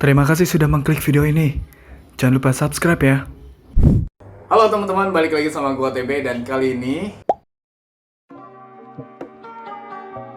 Terima kasih sudah mengklik video ini. Jangan lupa subscribe ya. Halo teman-teman, balik lagi sama gua TB dan kali ini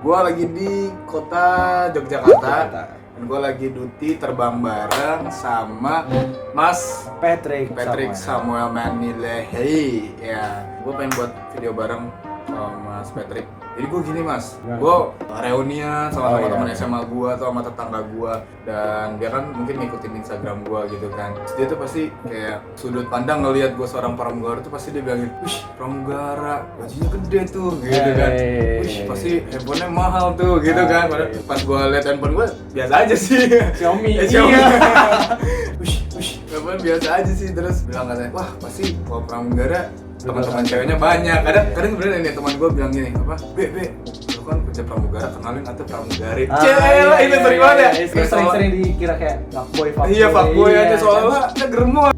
gua lagi di kota Yogyakarta dan gua lagi duty terbang bareng sama Mas Patrick Samuel Manilehi. Ya, gua pengen buat video bareng sama Mas Patrick. Jadi gue gini mas, gue reunian sama teman-teman SMA gue atau sama tetangga gue, dan dia kan mungkin ngikutin Instagram gue gitu kan. Terus dia tuh pasti kayak sudut pandang ngelihat gue seorang pramugara tuh pasti dia bilangin, wih pramugara gajinya gede tuh gitu kan, wih pasti handphonenya mahal tuh gitu kan. Padahal pas gue liat handphone gue biasa aja sih, Xiaomi. Wih handphone biasa aja sih. Terus bilang katanya, wah pasti kalau pramugara teman-teman ceweknya banyak. Kadang sebenarnya nih teman gue bilang gini, apa? Be, lu kan kerja pramugara, kenalin atau pramugari. Cewek itu sering banget ya. Sering dikira kayak fuckboy. Iya, fuckboy aja soalnya germo.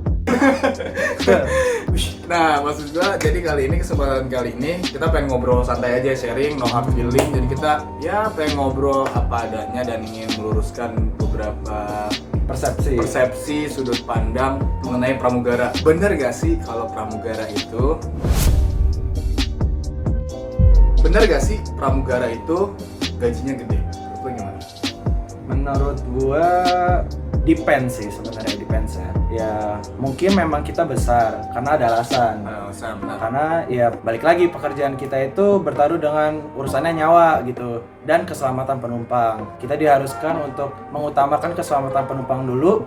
Nah, maksud gue, jadi kali ini kesempatan kali ini kita pengen ngobrol santai aja, sharing, no hard feeling. Jadi kita ya pengen ngobrol apa adanya dan ingin meluruskan beberapa persepsi sudut pandang mengenai pramugara. Bener gak sih kalau pramugara itu gajinya gede? Menurut lo gimana? Menurut gua depends sih sebenarnya, depends ya. Ya mungkin memang kita besar karena ada alasan. Karena ya balik lagi pekerjaan kita itu bertaruh dengan urusannya nyawa gitu dan keselamatan penumpang. Kita diharuskan untuk mengutamakan keselamatan penumpang dulu,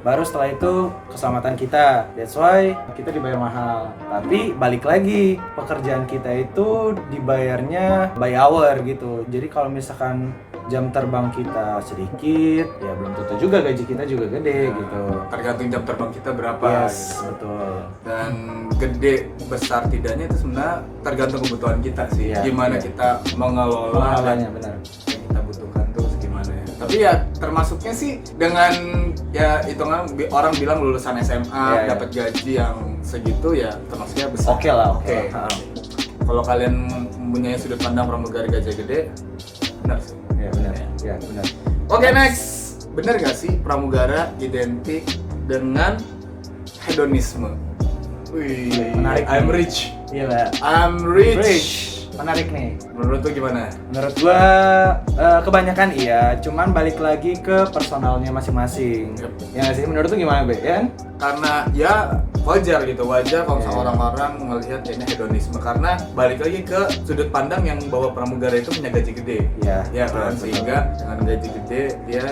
baru setelah itu keselamatan kita. That's why kita dibayar mahal. Tapi balik lagi, pekerjaan kita itu dibayarnya by hour gitu. Jadi kalau misalkan jam terbang kita sedikit, ya belum tentu juga gaji kita juga gede gitu. Tergantung jam terbang kita berapa. Yes, gitu. betul. Dan gede besar tidaknya itu sebenarnya tergantung kebutuhan kita sih. Iya, gimana kita mengelolanya, benar. Yang kita butuhkan tuh gimana ya. Tapi ya termasuknya sih dengan ya hitungan orang bilang lulusan SMA dapat gaji yang segitu ya termasuknya besar. Oke lah. Kalau kalian mempunyai sudut pandang pramugari gaji gede, benar sih. Ya benar. Oke, next. Bener gak sih pramugara identik dengan hedonisme? Wih, menarik. I'm rich. Iya. I'm rich. Menarik nih. Menurut lu gimana? Menurut gua kebanyakan iya, cuman balik lagi ke personalnya masing-masing. Ya nggak sih? Menurut lu gimana, Be? Ya? Karena ya wajar kalau misalnya orang-orang ngelihat ini hedonisme, karena balik lagi ke sudut pandang yang bahwa pramugara itu punya gaji gede. Iya Kan, sehingga dengan gaji gede dia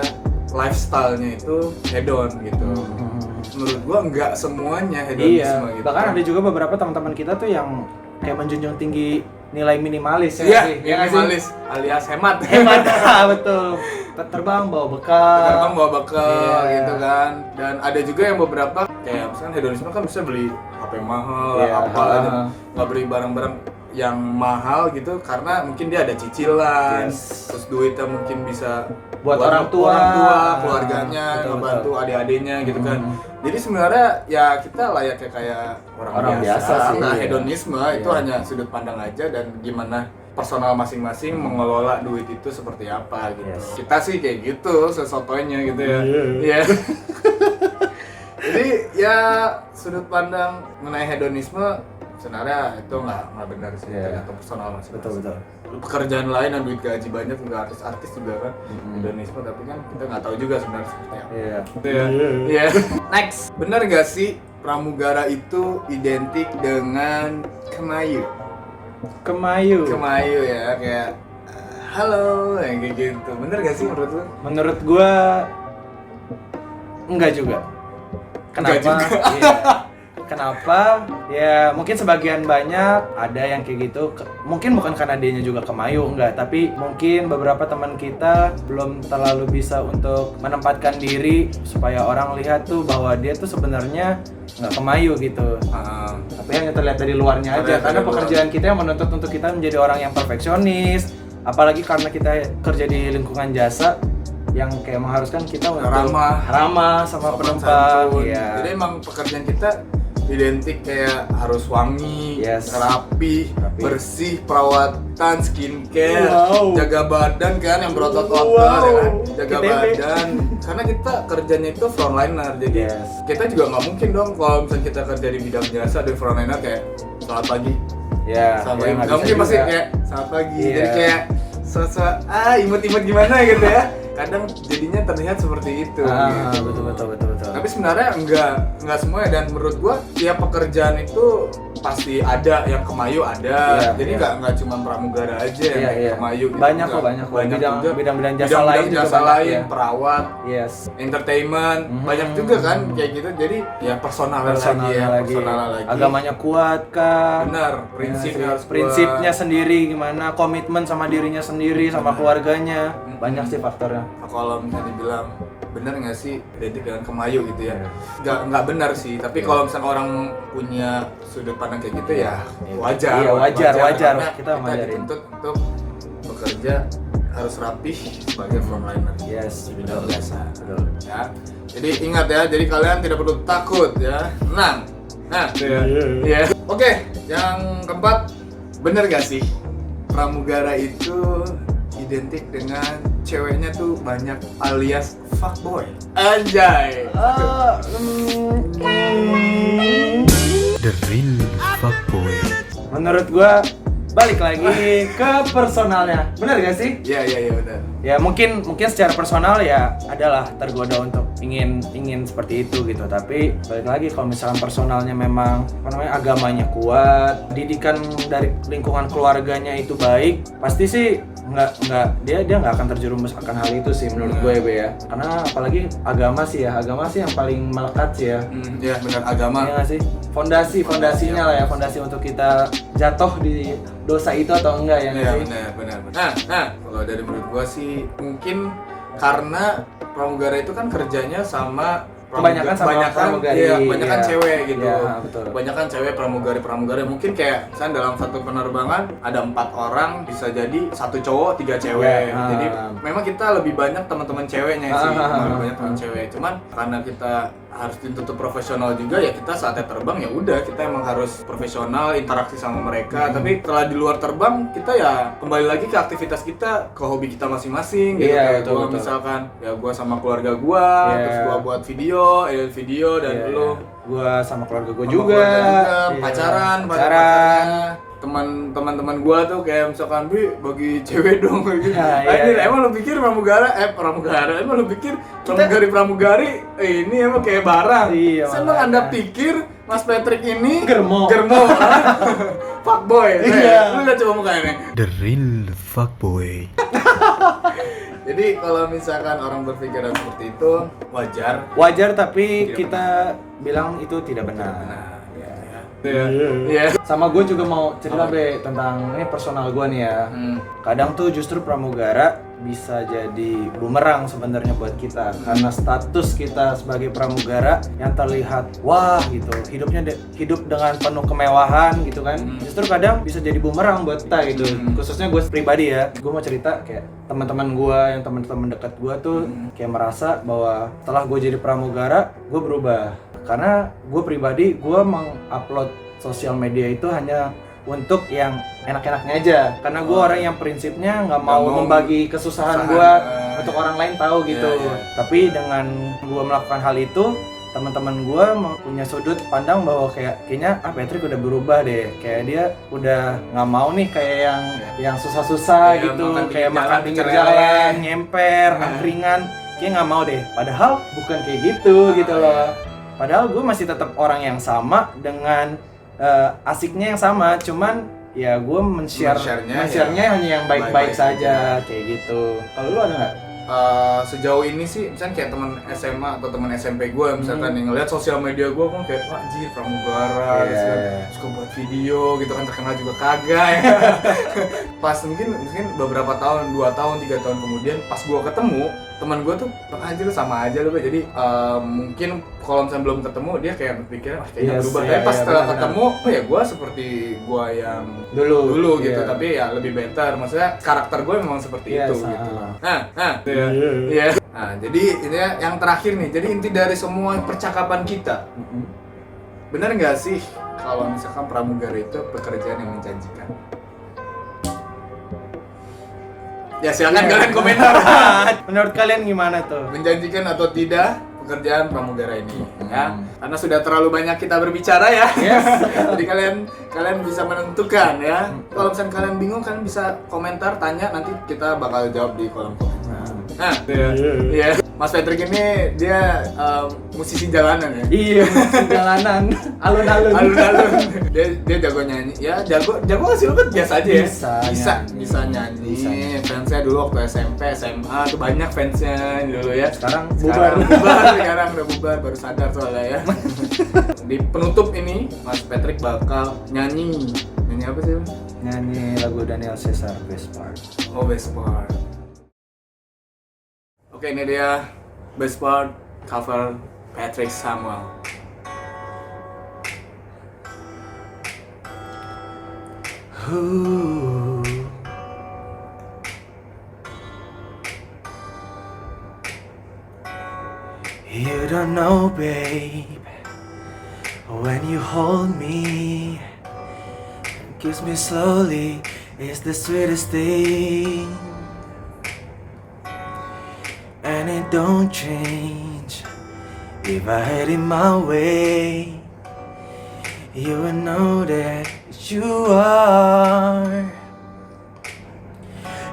lifestyle-nya itu hedon gitu. Menurut gua nggak semuanya hedonisme gitu. Bahkan ada juga beberapa teman-teman kita tuh yang kayak menjunjung tinggi nilai minimalis ya. Iya, minimalis alias hemat. Betul. Terbang bawa bekal. Gitu kan. Dan ada juga yang beberapa kayak misalkan hedonisme kan bisa beli HP mahal aja. Nggak beli barang-barang yang mahal gitu karena mungkin dia ada cicilan. Terus duitnya mungkin bisa buat orang tua, keluarganya, ngebantu adik-adiknya gitu kan. Jadi sebenarnya ya kita layaknya kayak orang biasa sih. Nah, hedonisme itu hanya sudut pandang aja dan gimana personal masing-masing mengelola duit itu seperti apa gitu. Kita sih kayak gitu, sesotoynya gitu ya. Iya. Jadi ya sudut pandang mengenai hedonisme sebenarnya itu nggak benar sih, tergantung personal masing-masing. Betul. Pekerjaan lain yang duit gaji banyak juga artis juga kan hedonisme, tapi kan kita nggak tahu juga sebenarnya seperti apa. Iya. Next, benar nggak sih pramugara itu identik dengan kemayu ya, kayak halo kayak gitu. Bener gak sih menurut lu? Menurut gua enggak juga. Kenapa? Kenapa? Ya mungkin sebagian banyak ada yang kayak gitu. Mungkin bukan karena dianya juga kemayu, enggak, tapi mungkin beberapa teman kita belum terlalu bisa untuk menempatkan diri supaya orang lihat tuh bahwa dia tuh sebenarnya nggak kemayu gitu. Tapi hanya terlihat dari luarnya aja. Karena pekerjaan kita yang menuntut untuk kita menjadi orang yang perfeksionis. Apalagi karena kita kerja di lingkungan jasa yang kayak mengharuskan kita untuk ramah sama penumpang. Jadi emang pekerjaan kita identik kayak harus wangi, Yes. rapi, Rapi. bersih, perawatan, skincare, Wow. jaga badan kan yang berotot-otot, Wow. ya kan? Jaga ITB. badan. Karena kita kerjanya itu frontliner, jadi Yes. kita juga nggak mungkin dong kalau misalnya kita kerja di bidang jasa di frontliner kayak selamat pagi, Ya, selamat ya, pagi. nggak Nggak mungkin bisa pasti juga. kayak selamat pagi, Iya. jadi kayak sosok imut-imut gimana gitu ya. Kadang jadinya terlihat seperti itu. Gitu. Betul. Tapi sebenarnya enggak semua ya, dan menurut gua tiap pekerjaan itu pasti ada yang kemayu ada. Iya, Jadi iya. nggak cuma pramugara aja yang Iya. kemayu gitu. Banyak Enggak. kok, banyak juga. bidang jasa Bidang-bidang lain juga jasa banyak, lain, ya. perawat, Yes. entertainment, Mhm. banyak juga kan kayak gitu. Jadi ya personal lagi ya, personal lagi. Agamanya kuat kah? Benar, prinsipnya Ya, harus prinsipnya kuat. sendiri gimana, komitmen sama dirinya sendiri, sama keluarganya. Banyak sih faktornya. Kalau misalnya dibilang benar nggak sih identik dengan kemayu gitu ya, Iya. nggak benar sih, tapi kalau misalnya orang punya sudut pandang kayak gitu ya Iya. wajar. Iya, wajar. Karena Kita majarin. dituntut untuk bekerja harus rapih sebagai frontliner Yes, di bidang betul. jasa Betul. ya. Jadi ingat ya, jadi kalian tidak perlu takut ya, tenang. Nah ya. Oke, yang keempat, bener gak sih pramugara itu identik dengan ceweknya tuh banyak alias fuckboy? Anjay. The real fuckboy. Menurut gua balik lagi ke personalnya. Bener gak sih? Iya benar. Ya mungkin secara personal ya adalah tergoda untuk ingin seperti itu gitu, tapi balik lagi kalau misalkan personalnya memang agamanya kuat, didikan dari lingkungan keluarganya itu baik, pasti sih dia nggak akan terjerumus akan hal itu sih menurut gue Be ya. Karena apalagi agama sih yang paling melekat sih ya. Iya benar, agama. Iya nggak sih? Fondasinya lah ya, fondasi untuk kita jatuh di dosa itu atau enggak ya nggak Iya sih? benar. Nah, kalau dari menurut gua sih mungkin karena pramugara itu kan kerjanya sama Kebanyakan sama pramugari. iya, kebanyakan Iya. cewek gitu. Iya, betul. Kebanyakan cewek pramugari. Mungkin kayak misalnya dalam satu penerbangan ada 4 orang, bisa jadi 1 cowok 3 cewek. Iya. Jadi memang kita lebih banyak teman-teman ceweknya sih, lebih banyak teman cewek. Cuman karena kita harus dituntut profesional juga ya, kita saatnya terbang ya udah kita emang harus profesional, interaksi sama mereka. Tapi setelah di luar terbang kita ya kembali lagi ke aktivitas kita, ke hobi kita masing-masing gitu. Iya, Kayak betul. gua misalkan ya gua sama keluarga gua, Iya. terus gua buat video, edit video, dan Iya, lu gua sama keluarga gua sama juga. keluarga Iya. pacaran. Teman-teman gua tuh kayak misalkan bagi cewek dong gitu. Nah, Anjir, iya. emang lu pikir pramugara emang lu pikir pramugari ini emang kayak barang. Iya, Emang makanya. Anda pikir Mas Patrick ini Germo. fuckboy. Iya. Lu lihat coba mukanya nih. The real fuckboy. Jadi kalau misalkan orang berpikiran seperti itu wajar. Wajar, tapi Tidak kita bilang itu tidak benar. Iya. Sama gue juga mau cerita Be tentang ini personal gue nih ya. Kadang tuh justru pramugara bisa jadi bumerang sebenarnya buat kita, karena status kita sebagai pramugara yang terlihat wah gitu, hidup dengan penuh kemewahan gitu kan. Justru kadang bisa jadi bumerang buat kita gitu. Khususnya gue pribadi ya. Gue mau cerita kayak teman-teman gue, yang teman-teman dekat gue tuh kayak merasa bahwa setelah gue jadi pramugara, gue berubah. Karena gue pribadi, gue mengupload sosial media itu hanya untuk yang enak-enaknya aja. Karena gue orang yang prinsipnya nggak mau membagi kesusahan gue untuk orang lain tahu gitu. Iya. Tapi dengan gue melakukan hal itu, teman-teman gue punya sudut pandang bahwa kayaknya Patrick udah berubah deh. Kayak dia udah nggak mau nih kayak yang susah-susah Iya, gitu, makan kayak pinggir makan jalan, pinggir celele. jalan, nyemper, angkringan. Kayak nggak mau deh. Padahal bukan kayak gitu gitu loh. Padahal gue masih tetap orang yang sama dengan asiknya yang sama, cuman ya gue men-share-nya hanya yang baik-baik saja kayak gitu. Kalau lu ada nggak? Sejauh ini sih, misalnya kayak teman SMA atau teman SMP gue, misalkan yang ngeliat sosial media gue, kan kayak wah anjir pramugara, terus kan suka buat video gitu kan, terkenal juga kagak ya. Pas mungkin beberapa tahun, 2 tahun, 3 tahun kemudian, pas gue ketemu teman gue tuh, anjir lu sama aja lu. Jadi mungkin kalau misalnya belum ketemu dia kayak berpikir wah kayaknya berubah. Tapi pas setelah ketemu, oh ya gue seperti gue yang dulu gitu, tapi ya lebih better. Maksudnya karakter gue memang seperti itu gitu. Iya. Nah, jadi ini yang terakhir nih. Jadi inti dari semua percakapan kita, benar nggak sih kalau misalkan pramugari itu pekerjaan yang menjanjikan? Ya silakan kalian komentar. Menurut kalian gimana tuh? Menjanjikan atau tidak pekerjaan pramugara ini, ya? Karena sudah terlalu banyak kita berbicara ya. Yes. Jadi kalian bisa menentukan ya. Kalau misalnya kalian bingung, kalian bisa komentar, tanya, nanti kita bakal jawab di kolom komentar. Nah, iya. Mas Patrick ini dia musisi jalanan ya. Iya, musisi jalanan, alun-alun. Alun-alun. Dia jago nyanyi. Ya, jago nggak sih, lu kan biasa aja ya. Bisa nyanyi. Fansnya dulu waktu SMP, SMA tuh banyak fansnya dulu ya. Sekarang bubar. Sekarang udah bubar, baru sadar soalnya ya. Di penutup ini, Mas Patrick bakal nyanyi apa sih? Nyanyi lagu Daniel Caesar, Best Part. Oh, Best Part. Oke, ini dia Best Part cover Patrick Samuel. Ooh. You don't know, babe, when you hold me, kiss me slowly, it's the sweetest thing. And it don't change if I had it my way. You will know that you are.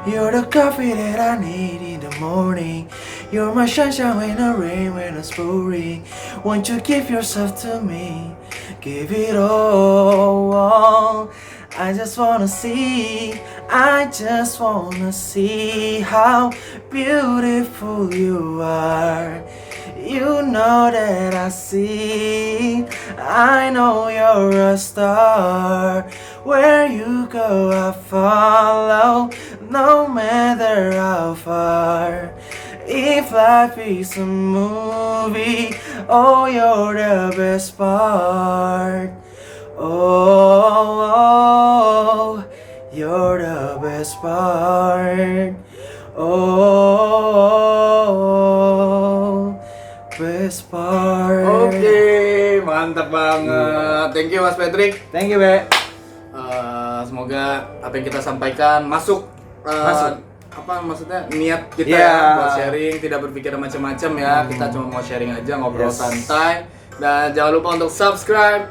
You're the coffee that I need in the morning. You're my sunshine when the rain, when it's pouring. Won't you give yourself to me? Give it all. I just wanna see how beautiful you are. You know that I see, I know you're a star. Where you go I follow, no matter how far. If life is a movie, oh, you're the best part. Oh, you're the best part. Oh, best part. Oke, mantap banget. Thank you Mas Patrick. Thank you, Be. Semoga apa yang kita sampaikan masuk. Apa maksudnya niat kita Yeah. buat sharing, tidak berpikir macam-macam ya. Kita cuma mau sharing aja, ngobrol Yes. santai. Dan jangan lupa untuk subscribe,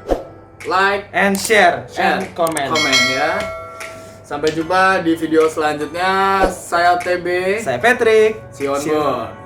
like, And share, and comment. ya. Sampai jumpa di video selanjutnya. Saya TB. Saya Patrick. See you on See you. board.